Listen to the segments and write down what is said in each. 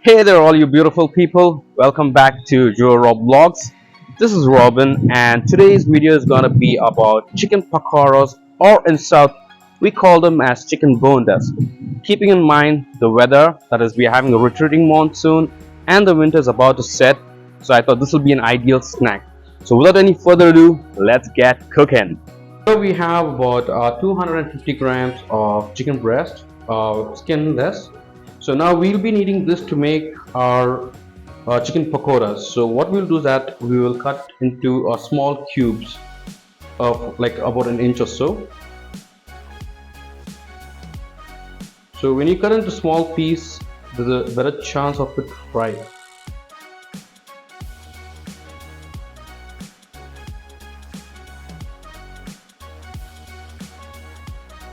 Hey there, all you beautiful people. Welcome back to Joe Rob Vlogs. This is Robin, and today's video is gonna be about chicken pakoras, or in South, we call them as chicken bondas. Keeping in mind the weather, that is, we are having a retreating monsoon, and the winter is about to set, so I thought this would be an ideal snack. So, without any further ado, let's get cooking. Here we have about 250 grams of chicken breast, skinless. So now we'll be needing this to make our chicken pakoras. So what we'll do is that we will cut into small cubes of like about an inch or so. So when you cut into small piece, there's a better chance of it fry.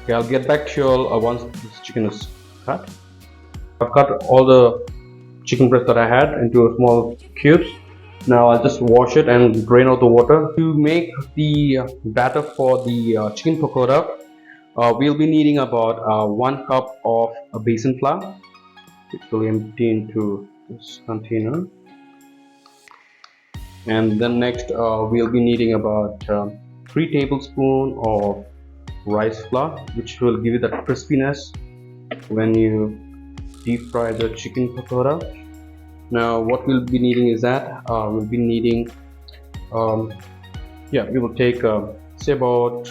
Okay, I'll get back to you all once this chicken is cut. I've cut all the chicken breast that I had into a small cubes. Now I'll just wash it and drain out the water. To make the batter for the chicken pakora, we'll be needing about 1 cup of basin flour, which will empty into this container. And then next we'll be needing about 3 tablespoons of rice flour, which will give you that crispiness when you deep fry the chicken pakora. Now what we'll be needing is that we'll be needing we will take say about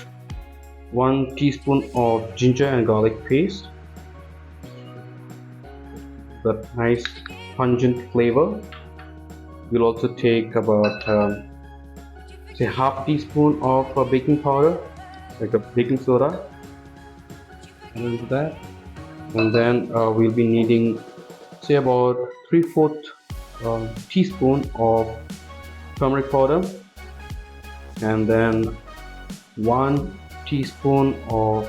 1 teaspoon of ginger and garlic paste, that nice pungent flavor. We'll also take about say half teaspoon of baking powder, like a baking soda, into that. And then we'll be needing say about 3/4 teaspoon of turmeric powder, and then 1 teaspoon of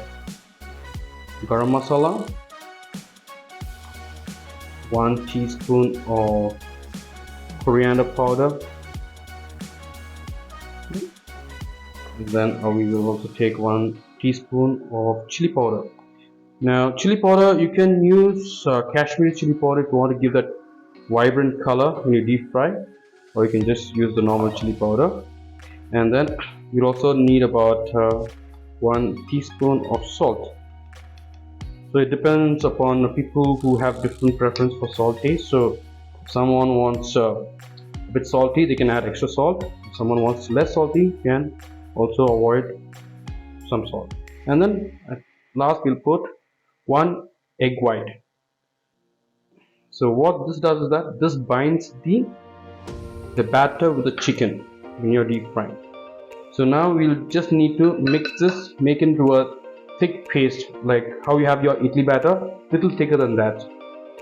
garam masala, 1 teaspoon of coriander powder, and then we will also take 1 teaspoon of chili powder. Now chili powder, you can use Kashmiri chili powder if you want to give that vibrant color when you deep fry, or you can just use the normal chili powder. And then you'll also need about 1 teaspoon of salt. So it depends upon the people who have different preference for salt taste. So if someone wants a bit salty, they can add extra salt. If someone wants less salty, can also avoid some salt. And then at last we'll put 1 egg white. So what this does is that this binds the batter with the chicken when you're deep frying. So now we'll just need to mix this, make it into a thick paste, like how you have your idli batter, little thicker than that.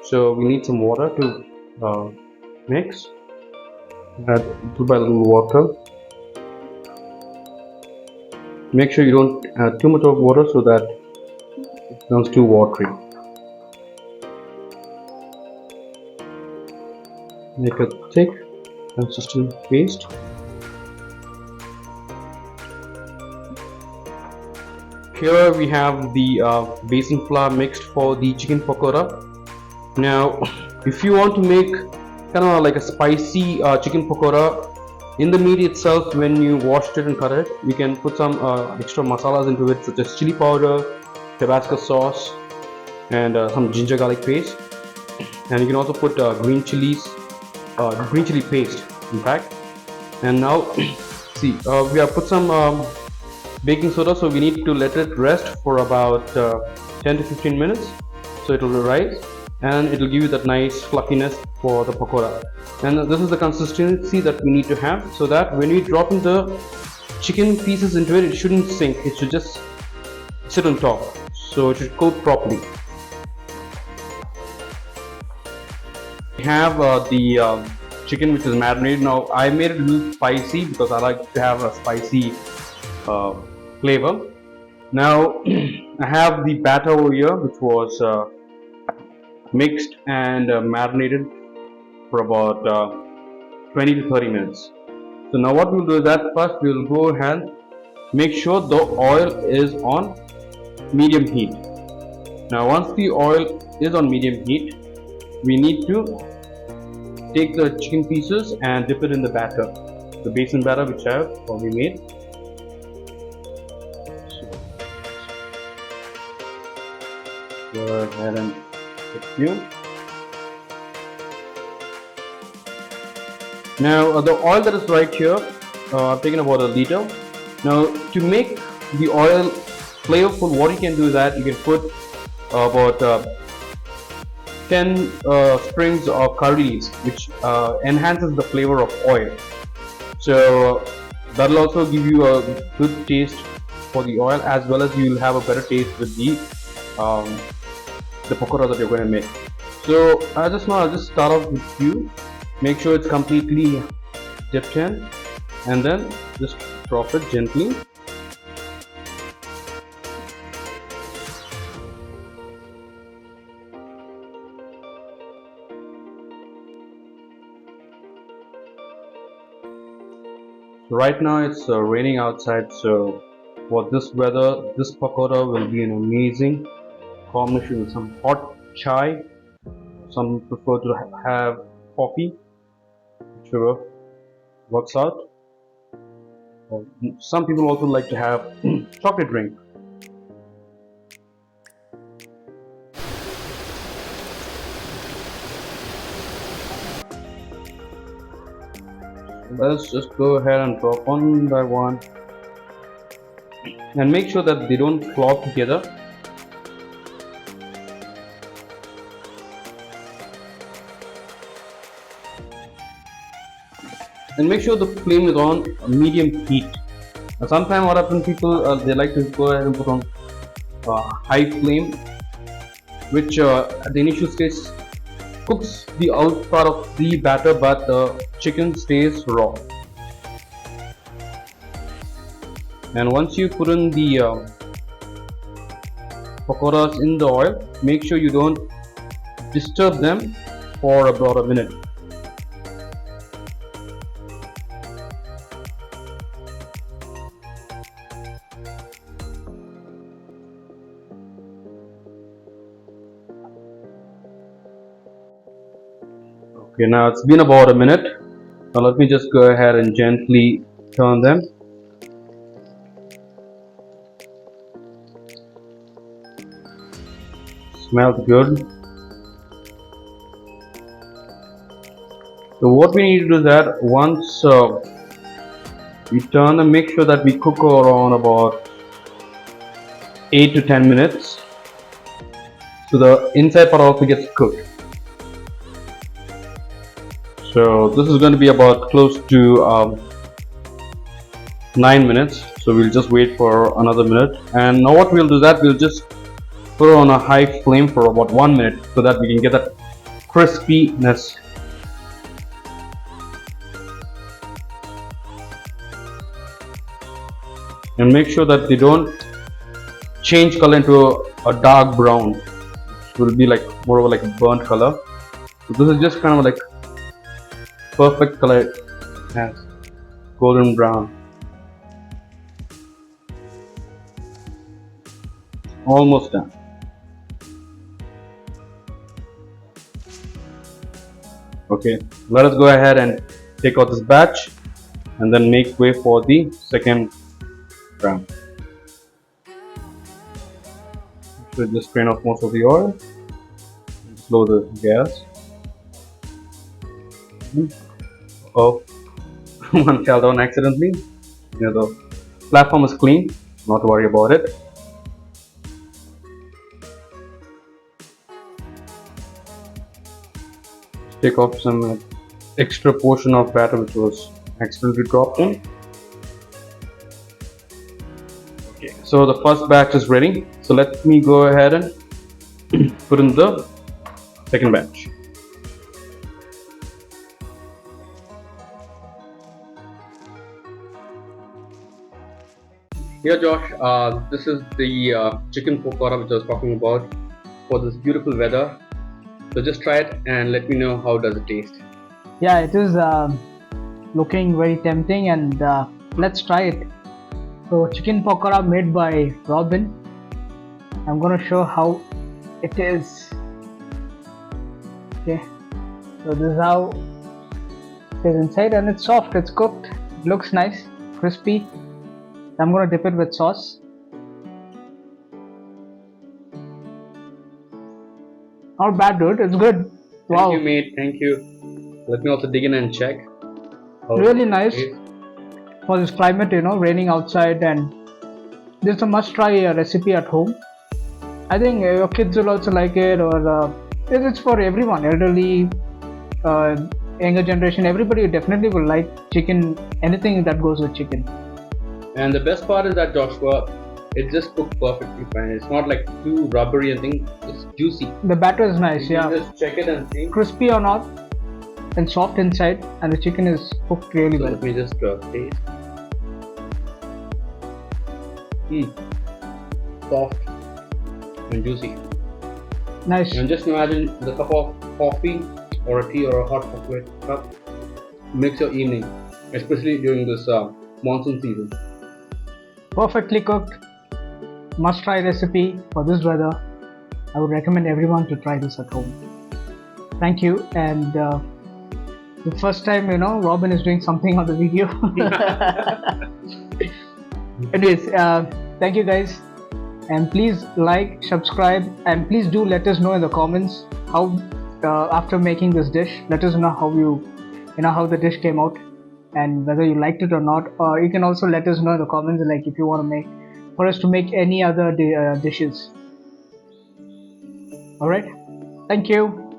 So we need some water to mix. Add little by little water. Make sure you don't add too much of water so that it becomes too watery. Make a thick consistent paste. Here we have the basin flour mixed for the chicken pakora. Now if you want to make kind of like a spicy chicken pakora, in the meat itself, when you washed it and cut it, you can put some extra masalas into it, such as chili powder, Tabasco sauce, and some ginger garlic paste. And you can also put green chili paste, in fact. And now see, we have put some baking soda, so we need to let it rest for about 10 to 15 minutes, so it will rise and it will give you that nice fluffiness for the pakora. And this is the consistency that we need to have, so that when we drop in the chicken pieces into it, it shouldn't sink, it should just sit on top, so it should coat properly. We have the chicken which is marinated. Now I made it a little spicy because I like to have a spicy flavor. Now I have the batter over here, which was mixed and marinated for about 20 to 30 minutes. So now what we'll do is that first we'll go ahead, make sure the oil is on medium heat. Now once the oil is on medium heat, we need to take the chicken pieces and dip it in the batter, the basin batter which I have already made. So go ahead and put few. Now the oil that is right here, I've taken about a liter. Now to make the oil flavorful, what you can do is that you can put about 10 springs of curry leaves, which enhances the flavor of oil. So that will also give you a good taste for the oil, as well as you will have a better taste with the pakora that you're going to make. So as of now, I'll just start off with few. Make sure it's completely dipped in, and then just drop it gently. Right now it's raining outside, so for this weather, this pakora will be an amazing combination with some hot chai. Some prefer to have coffee, whichever works out. Or some people also like to have chocolate drink. Let's just go ahead and drop one by one, and make sure that they don't clog together. And make sure the flame is on medium heat. Now, sometimes what happens, people they like to go ahead and put on high flame, which at the initial stage cooks the out part of the batter, but the chicken stays raw. And once you put in the pakoras in the oil, make sure you don't disturb them for about a minute. Okay, now it's been about a minute. Now let me just go ahead and gently turn them. Smells good. So what we need to do is that once we turn them, make sure that we cook around about 8 to 10 minutes, so the inside part also gets cooked. So this is going to be about close to 9 minutes, so we'll just wait for another minute. And now what we'll do is that we'll just put it on a high flame for about 1 minute, so that we can get that crispiness. And make sure that they don't change color into a dark brown. It will be like more of like a burnt color. So this is just kind of like perfect color, as golden brown. Almost done. Okay, let us go ahead and take out this batch and then make way for the second round. Should just drain off most of the oil. Slow the gas. Oh, one fell down accidentally. The platform is clean, not to worry about it. Take off some extra portion of batter which was accidentally dropped in. Okay, so the first batch is ready. So let me go ahead and put in the second batch. Here, Josh, this is the chicken pakora which I was talking about for this beautiful weather. So just try it and let me know how does it taste. Yeah, it is looking very tempting, and let's try it. So chicken pakora made by Robin. I'm gonna show how it is. Okay, so this is how is inside, and it's soft, it's cooked, it looks nice, crispy. I'm gonna dip it with sauce. Not bad, dude, it's good. Wow. Thank you, mate. Thank you. Let me also dig in and check. Really nice it is. for this climate, raining outside, and this is a must try recipe at home. I think your kids will also like it, or it's for everyone, elderly, younger generation, everybody definitely will like chicken, anything that goes with chicken. And the best part is that, Joshua, it just cooked perfectly fine. It's not like too rubbery and thing. It's juicy. The batter is nice, You yeah. can just check it and see. Crispy or not, and soft inside, and the chicken is cooked really So well. let me just taste. Soft and juicy. Nice. And just imagine the cup of coffee or a tea or a hot chocolate cup makes your evening, especially during this monsoon season. Perfectly cooked, must try recipe for this weather. I would recommend everyone to try this at home. Thank you. And the first time, Robin is doing something on the video. Anyways, thank you guys, and please like, subscribe, and please do let us know in the comments how after making this dish, let us know how the dish came out, and whether you liked it or not. Or you can also let us know in the comments, like if you want to make any other dishes. All right, thank you.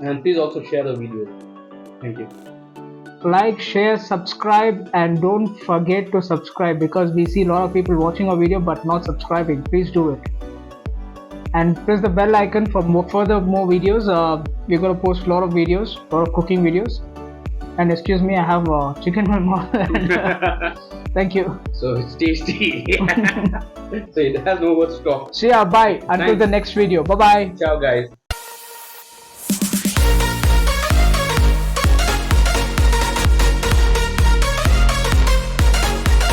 And please also share the video. Thank you. Like, share, subscribe, and don't forget to subscribe, because we see a lot of people watching our video but not subscribing. Please do it, and press the bell icon for more videos. We're gonna post a lot of videos, a lot of cooking videos. And excuse me, I have chicken in my mouth. Thank you. So it's tasty. So it has no words to talk. See ya, bye until Thanks. the next video. Bye bye. Ciao, guys.